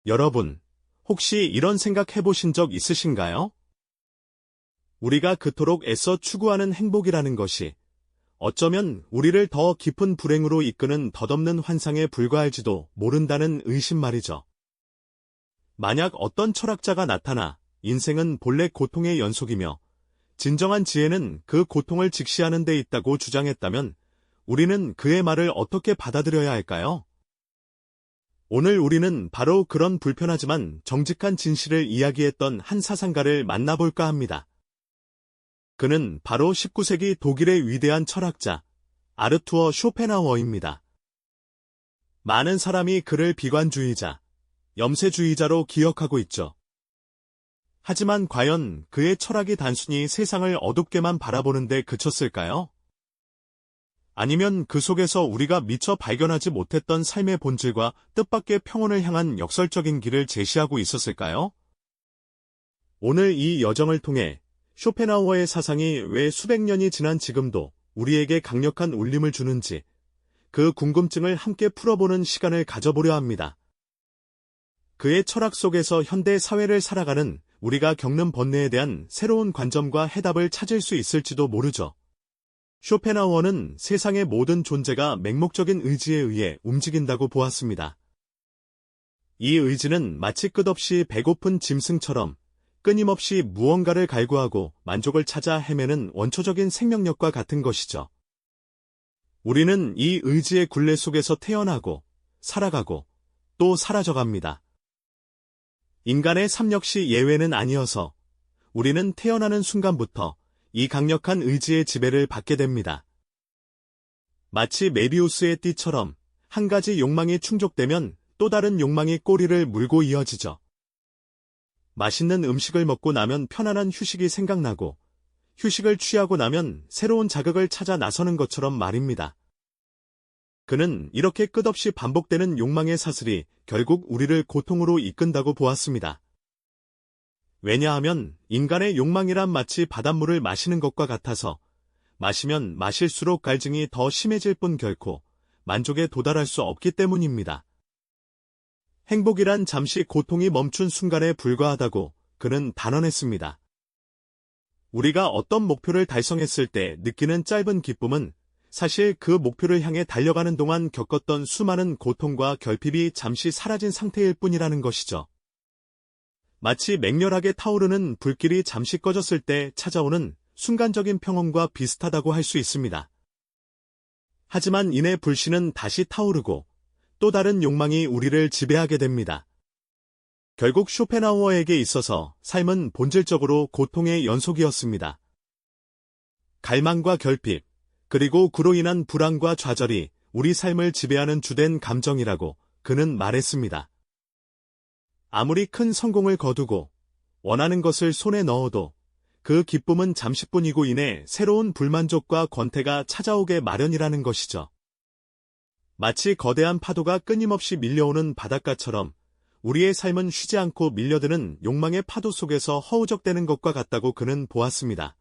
여러분, 혹시 이런 생각 해보신 적 있으신가요? 우리가 그토록 애써 추구하는 행복이라는 것이 어쩌면 우리를 더 깊은 불행으로 이끄는 덧없는 환상에 불과할지도 모른다는 의심 말이죠. 만약 어떤 철학자가 나타나 인생은 본래 고통의 연속이며 진정한 지혜는 그 고통을 직시하는 데 있다고 주장했다면 우리는 그의 말을 어떻게 받아들여야 할까요? 오늘 우리는 바로 그런 불편하지만 정직한 진실을 이야기했던 한 사상가를 만나볼까 합니다. 그는 바로 19세기 독일의 위대한 철학자 아르투어 쇼펜하우어입니다. 많은 사람이 그를 비관주의자, 염세주의자로 기억하고 있죠. 하지만 과연 그의 철학이 단순히 세상을 어둡게만 바라보는 데 그쳤을까요? 아니면 그 속에서 우리가 미처 발견하지 못했던 삶의 본질과 뜻밖의 평온을 향한 역설적인 길을 제시하고 있었을까요? 오늘 이 여정을 통해 쇼펜하우어의 사상이 왜 수백 년이 지난 지금도 우리에게 강력한 울림을 주는지 그 궁금증을 함께 풀어보는 시간을 가져보려 합니다. 그의 철학 속에서 현대 사회를 살아가는 우리가 겪는 번뇌에 대한 새로운 관점과 해답을 찾을 수 있을지도 모르죠. 쇼펜하우어는 세상의 모든 존재가 맹목적인 의지에 의해 움직인다고 보았습니다. 이 의지는 마치 끝없이 배고픈 짐승처럼 끊임없이 무언가를 갈구하고 만족을 찾아 헤매는 원초적인 생명력과 같은 것이죠. 우리는 이 의지의 굴레 속에서 태어나고, 살아가고, 또 사라져갑니다. 인간의 삶 역시 예외는 아니어서 우리는 태어나는 순간부터 이 강력한 의지의 지배를 받게 됩니다. 마치 메비우스의 띠처럼 한 가지 욕망이 충족되면 또 다른 욕망이 꼬리를 물고 이어지죠. 맛있는 음식을 먹고 나면 편안한 휴식이 생각나고 휴식을 취하고 나면 새로운 자극을 찾아 나서는 것처럼 말입니다. 그는 이렇게 끝없이 반복되는 욕망의 사슬이 결국 우리를 고통으로 이끈다고 보았습니다. 왜냐하면 인간의 욕망이란 마치 바닷물을 마시는 것과 같아서 마시면 마실수록 갈증이 더 심해질 뿐 결코 만족에 도달할 수 없기 때문입니다. 행복이란 잠시 고통이 멈춘 순간에 불과하다고 그는 단언했습니다. 우리가 어떤 목표를 달성했을 때 느끼는 짧은 기쁨은 사실 그 목표를 향해 달려가는 동안 겪었던 수많은 고통과 결핍이 잠시 사라진 상태일 뿐이라는 것이죠. 마치 맹렬하게 타오르는 불길이 잠시 꺼졌을 때 찾아오는 순간적인 평온과 비슷하다고 할 수 있습니다. 하지만 이내 불씨는 다시 타오르고 또 다른 욕망이 우리를 지배하게 됩니다. 결국 쇼펜하우어에게 있어서 삶은 본질적으로 고통의 연속이었습니다. 갈망과 결핍, 그리고 그로 인한 불안과 좌절이 우리 삶을 지배하는 주된 감정이라고 그는 말했습니다. 아무리 큰 성공을 거두고 원하는 것을 손에 넣어도 그 기쁨은 잠시뿐이고 이내 새로운 불만족과 권태가 찾아오게 마련이라는 것이죠. 마치 거대한 파도가 끊임없이 밀려오는 바닷가처럼 우리의 삶은 쉬지 않고 밀려드는 욕망의 파도 속에서 허우적대는 것과 같다고 그는 보았습니다.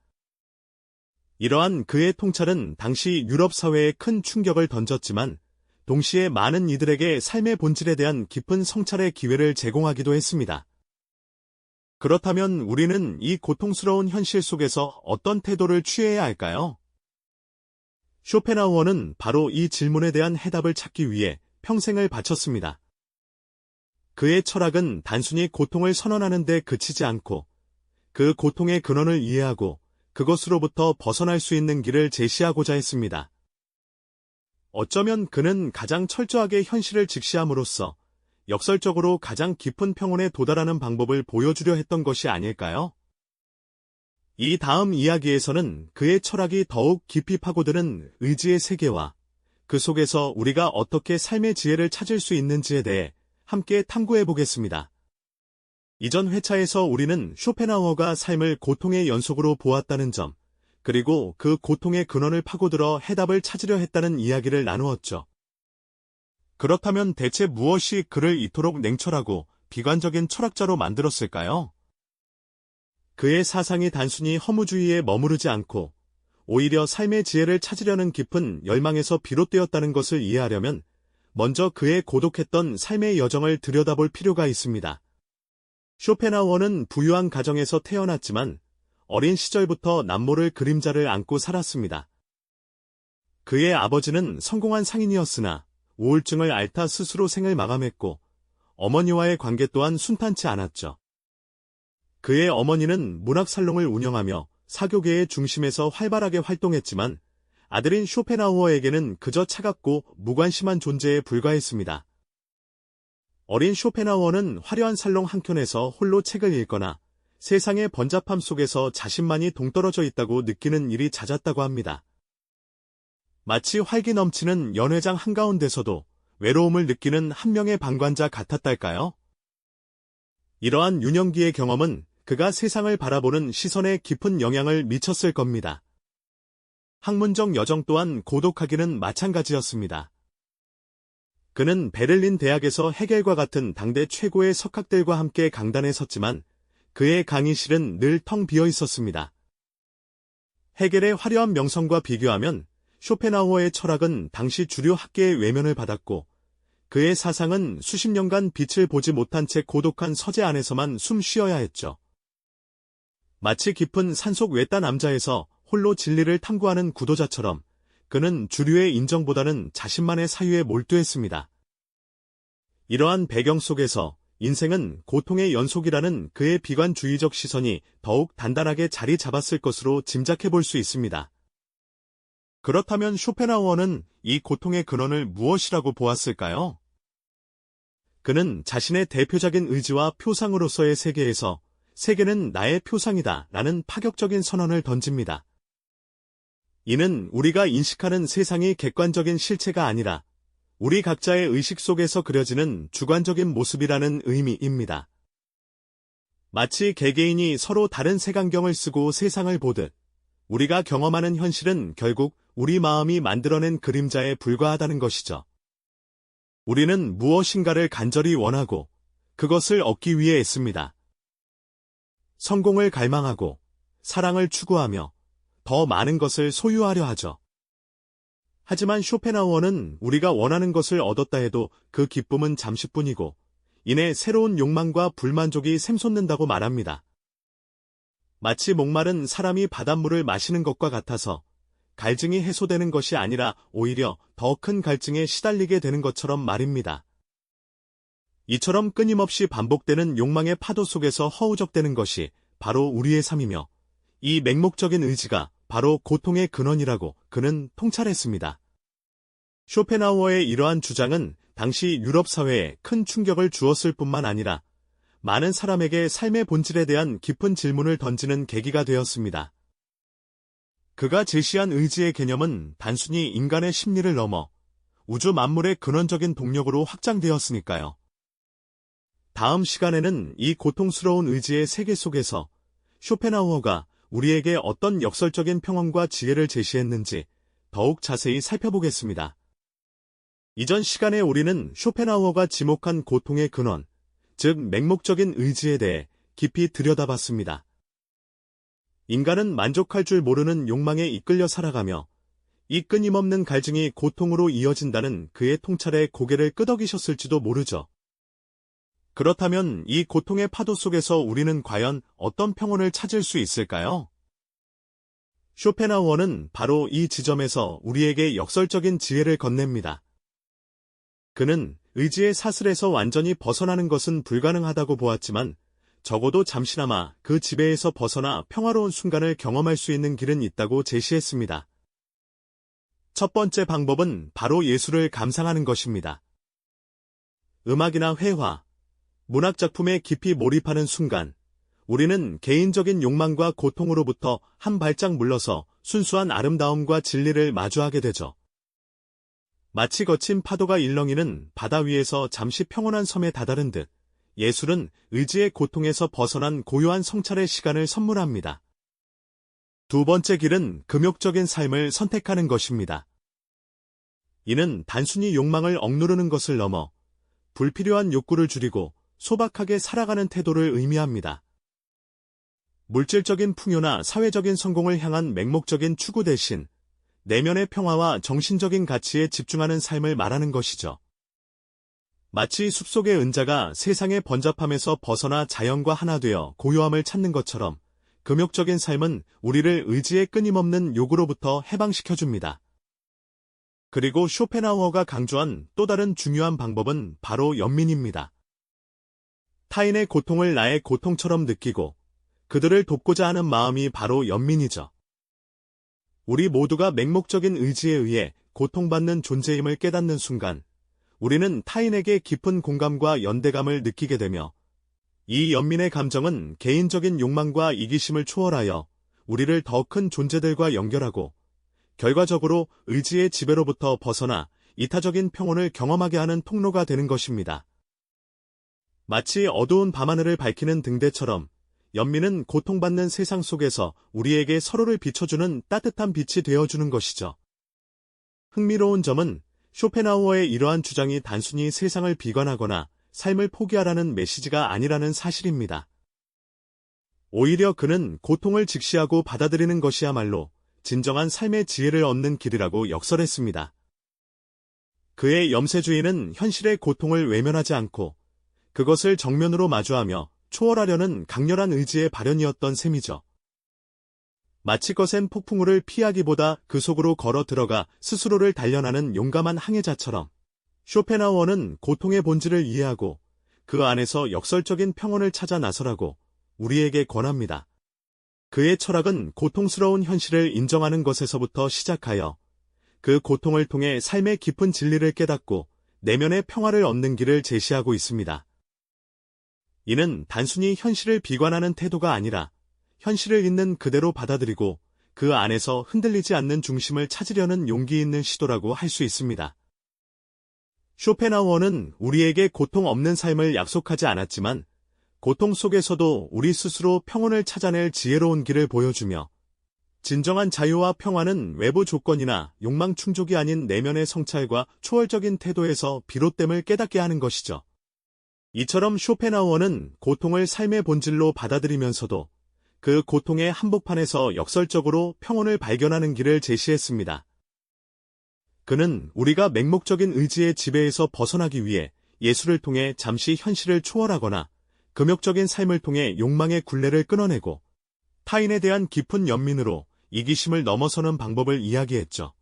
이러한 그의 통찰은 당시 유럽 사회에 큰 충격을 던졌지만 동시에 많은 이들에게 삶의 본질에 대한 깊은 성찰의 기회를 제공하기도 했습니다. 그렇다면 우리는 이 고통스러운 현실 속에서 어떤 태도를 취해야 할까요? 쇼펜하우어는 바로 이 질문에 대한 해답을 찾기 위해 평생을 바쳤습니다. 그의 철학은 단순히 고통을 선언하는 데 그치지 않고 그 고통의 근원을 이해하고 그것으로부터 벗어날 수 있는 길을 제시하고자 했습니다. 어쩌면 그는 가장 철저하게 현실을 직시함으로써 역설적으로 가장 깊은 평온에 도달하는 방법을 보여주려 했던 것이 아닐까요? 이 다음 이야기에서는 그의 철학이 더욱 깊이 파고드는 의지의 세계와 그 속에서 우리가 어떻게 삶의 지혜를 찾을 수 있는지에 대해 함께 탐구해 보겠습니다. 이전 회차에서 우리는 쇼펜하우어가 삶을 고통의 연속으로 보았다는 점, 그리고 그 고통의 근원을 파고들어 해답을 찾으려 했다는 이야기를 나누었죠. 그렇다면 대체 무엇이 그를 이토록 냉철하고 비관적인 철학자로 만들었을까요? 그의 사상이 단순히 허무주의에 머무르지 않고 오히려 삶의 지혜를 찾으려는 깊은 열망에서 비롯되었다는 것을 이해하려면 먼저 그의 고독했던 삶의 여정을 들여다볼 필요가 있습니다. 쇼펜하우어는 부유한 가정에서 태어났지만 어린 시절부터 남모를 그림자를 안고 살았습니다. 그의 아버지는 성공한 상인이었으나 우울증을 앓다 스스로 생을 마감했고 어머니와의 관계 또한 순탄치 않았죠. 그의 어머니는 문학살롱을 운영하며 사교계의 중심에서 활발하게 활동했지만 아들인 쇼펜하우어에게는 그저 차갑고 무관심한 존재에 불과했습니다. 어린 쇼펜하우어는 화려한 살롱 한켠에서 홀로 책을 읽거나 세상의 번잡함 속에서 자신만이 동떨어져 있다고 느끼는 일이 잦았다고 합니다. 마치 활기 넘치는 연회장 한가운데서도 외로움을 느끼는 한 명의 방관자 같았달까요? 이러한 유년기의 경험은 그가 세상을 바라보는 시선에 깊은 영향을 미쳤을 겁니다. 학문적 여정 또한 고독하기는 마찬가지였습니다. 그는 베를린 대학에서 헤겔과 같은 당대 최고의 석학들과 함께 강단에 섰지만 그의 강의실은 늘 텅 비어 있었습니다. 헤겔의 화려한 명성과 비교하면 쇼펜하우어의 철학은 당시 주류 학계의 외면을 받았고 그의 사상은 수십 년간 빛을 보지 못한 채 고독한 서재 안에서만 숨 쉬어야 했죠. 마치 깊은 산속 외딴 암자에서 홀로 진리를 탐구하는 구도자처럼 그는 주류의 인정보다는 자신만의 사유에 몰두했습니다. 이러한 배경 속에서 인생은 고통의 연속이라는 그의 비관주의적 시선이 더욱 단단하게 자리 잡았을 것으로 짐작해 볼 수 있습니다. 그렇다면 쇼펜하우어는 이 고통의 근원을 무엇이라고 보았을까요? 그는 자신의 대표적인 의지와 표상으로서의 세계에서 세계는 나의 표상이다 라는 파격적인 선언을 던집니다. 이는 우리가 인식하는 세상이 객관적인 실체가 아니라 우리 각자의 의식 속에서 그려지는 주관적인 모습이라는 의미입니다. 마치 개개인이 서로 다른 색안경을 쓰고 세상을 보듯 우리가 경험하는 현실은 결국 우리 마음이 만들어낸 그림자에 불과하다는 것이죠. 우리는 무엇인가를 간절히 원하고 그것을 얻기 위해 애씁니다. 성공을 갈망하고 사랑을 추구하며 더 많은 것을 소유하려 하죠. 하지만 쇼펜하우어는 우리가 원하는 것을 얻었다 해도 그 기쁨은 잠시뿐이고 이내 새로운 욕망과 불만족이 샘솟는다고 말합니다. 마치 목마른 사람이 바닷물을 마시는 것과 같아서 갈증이 해소되는 것이 아니라 오히려 더 큰 갈증에 시달리게 되는 것처럼 말입니다. 이처럼 끊임없이 반복되는 욕망의 파도 속에서 허우적대는 것이 바로 우리의 삶이며 이 맹목적인 의지가 바로 고통의 근원이라고 그는 통찰했습니다. 쇼펜하우어의 이러한 주장은 당시 유럽 사회에 큰 충격을 주었을 뿐만 아니라 많은 사람에게 삶의 본질에 대한 깊은 질문을 던지는 계기가 되었습니다. 그가 제시한 의지의 개념은 단순히 인간의 심리를 넘어 우주 만물의 근원적인 동력으로 확장되었으니까요. 다음 시간에는 이 고통스러운 의지의 세계 속에서 쇼펜하우어가 우리에게 어떤 역설적인 평온과 지혜를 제시했는지 더욱 자세히 살펴보겠습니다. 이전 시간에 우리는 쇼펜하우어가 지목한 고통의 근원, 즉 맹목적인 의지에 대해 깊이 들여다봤습니다. 인간은 만족할 줄 모르는 욕망에 이끌려 살아가며 이 끊임없는 갈증이 고통으로 이어진다는 그의 통찰에 고개를 끄덕이셨을지도 모르죠. 그렇다면 이 고통의 파도 속에서 우리는 과연 어떤 평온을 찾을 수 있을까요? 쇼펜하우어는 바로 이 지점에서 우리에게 역설적인 지혜를 건넵니다. 그는 의지의 사슬에서 완전히 벗어나는 것은 불가능하다고 보았지만 적어도 잠시나마 그 지배에서 벗어나 평화로운 순간을 경험할 수 있는 길은 있다고 제시했습니다. 첫 번째 방법은 바로 예술을 감상하는 것입니다. 음악이나 회화, 문학작품에 깊이 몰입하는 순간, 우리는 개인적인 욕망과 고통으로부터 한 발짝 물러서 순수한 아름다움과 진리를 마주하게 되죠. 마치 거친 파도가 일렁이는 바다 위에서 잠시 평온한 섬에 다다른 듯, 예술은 의지의 고통에서 벗어난 고요한 성찰의 시간을 선물합니다. 두 번째 길은 금욕적인 삶을 선택하는 것입니다. 이는 단순히 욕망을 억누르는 것을 넘어 불필요한 욕구를 줄이고 소박하게 살아가는 태도를 의미합니다. 물질적인 풍요나 사회적인 성공을 향한 맹목적인 추구 대신 내면의 평화와 정신적인 가치에 집중하는 삶을 말하는 것이죠. 마치 숲속의 은자가 세상의 번잡함에서 벗어나 자연과 하나 되어 고요함을 찾는 것처럼 금욕적인 삶은 우리를 의지의 끊임없는 요구로부터 해방시켜줍니다. 그리고 쇼펜하우어가 강조한 또 다른 중요한 방법은 바로 연민입니다. 타인의 고통을 나의 고통처럼 느끼고 그들을 돕고자 하는 마음이 바로 연민이죠. 우리 모두가 맹목적인 의지에 의해 고통받는 존재임을 깨닫는 순간, 우리는 타인에게 깊은 공감과 연대감을 느끼게 되며, 이 연민의 감정은 개인적인 욕망과 이기심을 초월하여 우리를 더 큰 존재들과 연결하고, 결과적으로 의지의 지배로부터 벗어나 이타적인 평온을 경험하게 하는 통로가 되는 것입니다. 마치 어두운 밤하늘을 밝히는 등대처럼 연민은 고통받는 세상 속에서 우리에게 서로를 비춰주는 따뜻한 빛이 되어주는 것이죠. 흥미로운 점은 쇼펜하우어의 이러한 주장이 단순히 세상을 비관하거나 삶을 포기하라는 메시지가 아니라는 사실입니다. 오히려 그는 고통을 직시하고 받아들이는 것이야말로 진정한 삶의 지혜를 얻는 길이라고 역설했습니다. 그의 염세주의는 현실의 고통을 외면하지 않고 그것을 정면으로 마주하며 초월하려는 강렬한 의지의 발현이었던 셈이죠. 마치 거센 폭풍우를 피하기보다 그 속으로 걸어 들어가 스스로를 단련하는 용감한 항해자처럼 쇼펜하우어는 고통의 본질을 이해하고 그 안에서 역설적인 평온을 찾아 나서라고 우리에게 권합니다. 그의 철학은 고통스러운 현실을 인정하는 것에서부터 시작하여 그 고통을 통해 삶의 깊은 진리를 깨닫고 내면의 평화를 얻는 길을 제시하고 있습니다. 이는 단순히 현실을 비관하는 태도가 아니라 현실을 있는 그대로 받아들이고 그 안에서 흔들리지 않는 중심을 찾으려는 용기 있는 시도라고 할 수 있습니다. 쇼펜하우어는 우리에게 고통 없는 삶을 약속하지 않았지만 고통 속에서도 우리 스스로 평온을 찾아낼 지혜로운 길을 보여주며 진정한 자유와 평화는 외부 조건이나 욕망 충족이 아닌 내면의 성찰과 초월적인 태도에서 비롯됨을 깨닫게 하는 것이죠. 이처럼 쇼펜하우어는 고통을 삶의 본질로 받아들이면서도 그 고통의 한복판에서 역설적으로 평온을 발견하는 길을 제시했습니다. 그는 우리가 맹목적인 의지의 지배에서 벗어나기 위해 예술을 통해 잠시 현실을 초월하거나 금욕적인 삶을 통해 욕망의 굴레를 끊어내고 타인에 대한 깊은 연민으로 이기심을 넘어서는 방법을 이야기했죠.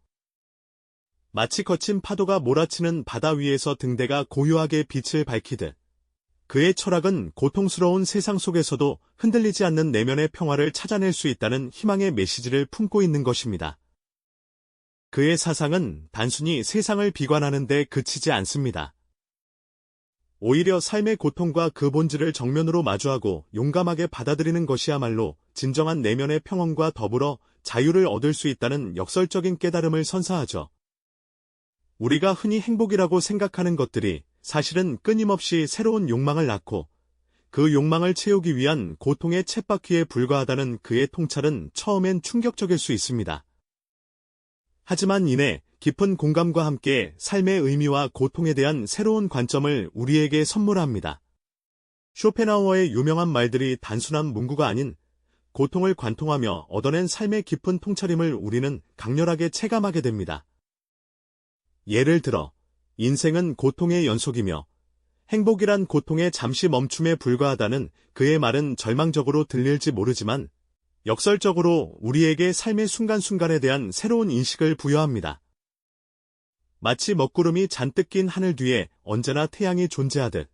마치 거친 파도가 몰아치는 바다 위에서 등대가 고요하게 빛을 밝히듯 그의 철학은 고통스러운 세상 속에서도 흔들리지 않는 내면의 평화를 찾아낼 수 있다는 희망의 메시지를 품고 있는 것입니다. 그의 사상은 단순히 세상을 비관하는 데 그치지 않습니다. 오히려 삶의 고통과 그 본질을 정면으로 마주하고 용감하게 받아들이는 것이야말로 진정한 내면의 평온과 더불어 자유를 얻을 수 있다는 역설적인 깨달음을 선사하죠. 우리가 흔히 행복이라고 생각하는 것들이 사실은 끊임없이 새로운 욕망을 낳고 그 욕망을 채우기 위한 고통의 쳇바퀴에 불과하다는 그의 통찰은 처음엔 충격적일 수 있습니다. 하지만 이내 깊은 공감과 함께 삶의 의미와 고통에 대한 새로운 관점을 우리에게 선물합니다. 쇼펜하우어의 유명한 말들이 단순한 문구가 아닌 고통을 관통하며 얻어낸 삶의 깊은 통찰임을 우리는 강렬하게 체감하게 됩니다. 예를 들어 인생은 고통의 연속이며 행복이란 고통의 잠시 멈춤에 불과하다는 그의 말은 절망적으로 들릴지 모르지만 역설적으로 우리에게 삶의 순간순간에 대한 새로운 인식을 부여합니다. 마치 먹구름이 잔뜩 낀 하늘 뒤에 언제나 태양이 존재하듯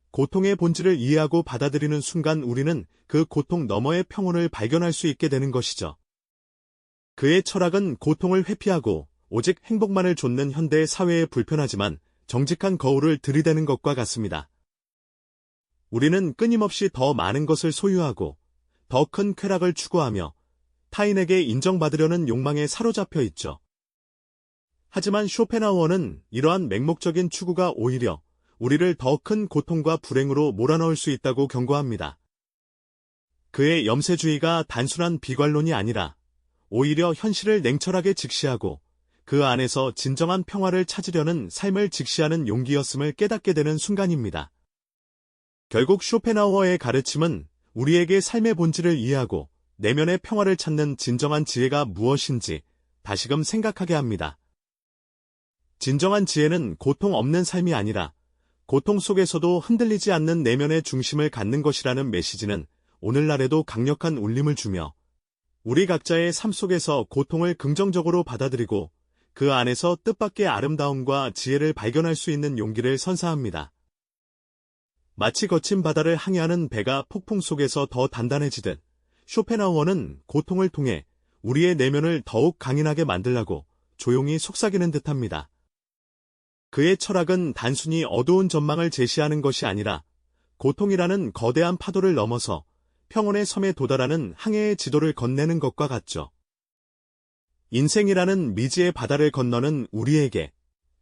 고통의 본질을 이해하고 받아들이는 순간 우리는 그 고통 너머의 평온을 발견할 수 있게 되는 것이죠. 그의 철학은 고통을 회피하고 오직 행복만을 좇는 현대의 사회에 불편하지만 정직한 거울을 들이대는 것과 같습니다. 우리는 끊임없이 더 많은 것을 소유하고 더 큰 쾌락을 추구하며 타인에게 인정받으려는 욕망에 사로잡혀 있죠. 하지만 쇼펜하우어는 이러한 맹목적인 추구가 오히려 우리를 더 큰 고통과 불행으로 몰아넣을 수 있다고 경고합니다. 그의 염세주의가 단순한 비관론이 아니라 오히려 현실을 냉철하게 직시하고 그 안에서 진정한 평화를 찾으려는 삶을 직시하는 용기였음을 깨닫게 되는 순간입니다. 결국 쇼펜하우어의 가르침은 우리에게 삶의 본질을 이해하고 내면의 평화를 찾는 진정한 지혜가 무엇인지 다시금 생각하게 합니다. 진정한 지혜는 고통 없는 삶이 아니라 고통 속에서도 흔들리지 않는 내면의 중심을 갖는 것이라는 메시지는 오늘날에도 강력한 울림을 주며 우리 각자의 삶 속에서 고통을 긍정적으로 받아들이고 그 안에서 뜻밖의 아름다움과 지혜를 발견할 수 있는 용기를 선사합니다. 마치 거친 바다를 항해하는 배가 폭풍 속에서 더 단단해지듯 쇼펜하우어는 고통을 통해 우리의 내면을 더욱 강인하게 만들라고 조용히 속삭이는 듯합니다. 그의 철학은 단순히 어두운 전망을 제시하는 것이 아니라 고통이라는 거대한 파도를 넘어서 평온의 섬에 도달하는 항해의 지도를 건네는 것과 같죠. 인생이라는 미지의 바다를 건너는 우리에게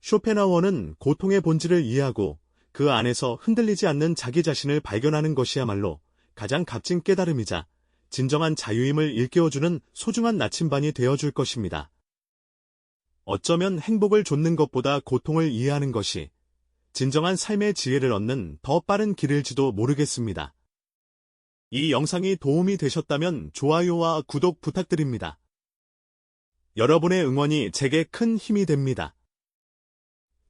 쇼펜하우어는 고통의 본질을 이해하고 그 안에서 흔들리지 않는 자기 자신을 발견하는 것이야말로 가장 값진 깨달음이자 진정한 자유임을 일깨워주는 소중한 나침반이 되어줄 것입니다. 어쩌면 행복을 좇는 것보다 고통을 이해하는 것이 진정한 삶의 지혜를 얻는 더 빠른 길일지도 모르겠습니다. 이 영상이 도움이 되셨다면 좋아요와 구독 부탁드립니다. 여러분의 응원이 제게 큰 힘이 됩니다.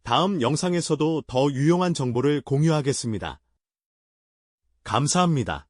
다음 영상에서도 더 유용한 정보를 공유하겠습니다. 감사합니다.